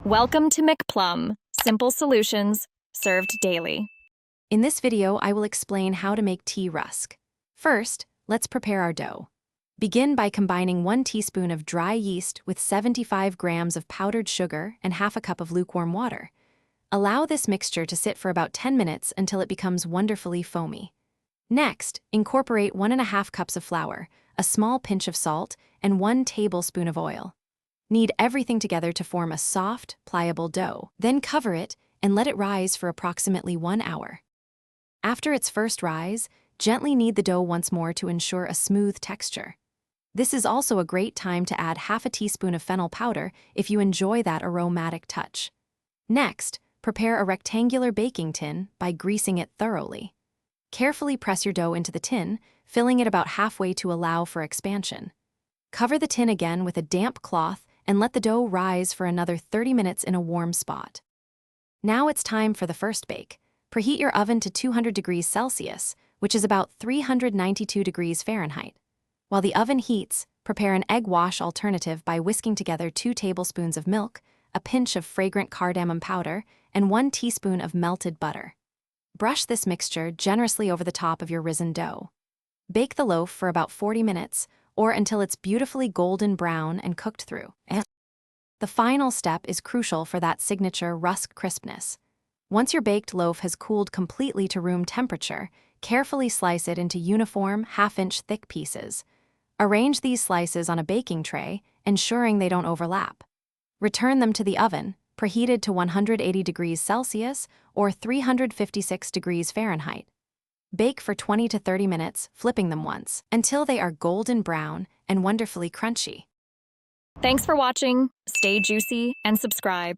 Welcome to McPlum, simple solutions served daily. In this video, I will explain how to make tea rusk. First, let's prepare our dough. Begin by combining 1 teaspoon of dry yeast with 75 grams of powdered sugar and half a cup of lukewarm water. Allow this mixture to sit for about 10 minutes until it becomes wonderfully foamy. Next, incorporate 1½ cups of flour, a small pinch of salt, and 1 tablespoon of oil. Knead everything together to form a soft, pliable dough. Then cover it and let it rise for approximately 1 hour. After its first rise, gently knead the dough once more to ensure a smooth texture. This is also a great time to add half a teaspoon of fennel powder if you enjoy that aromatic touch. Next, prepare a rectangular baking tin by greasing it thoroughly. Carefully press your dough into the tin, filling it about halfway to allow for expansion. Cover the tin again with a damp cloth and let the dough rise for another 30 minutes in a warm spot. Now it's time for the first bake. Preheat your oven to 200 degrees Celsius, which is about 392 degrees Fahrenheit. While the oven heats, prepare an egg wash alternative by whisking together 2 tablespoons of milk, a pinch of fragrant cardamom powder, and 1 teaspoon of melted butter. Brush this mixture generously over the top of your risen dough. Bake the loaf for about 40 minutes, or until it's beautifully golden brown and cooked through. The final step is crucial for that signature rusk crispness. Once your baked loaf has cooled completely to room temperature, carefully slice it into uniform, half-inch thick pieces. Arrange these slices on a baking tray, ensuring they don't overlap. Return them to the oven, preheated to 180 degrees Celsius or 356 degrees Fahrenheit. Bake for 20 to 30 minutes, flipping them once, until they are golden brown and wonderfully crunchy. Thanks for watching. Stay juicy and subscribe.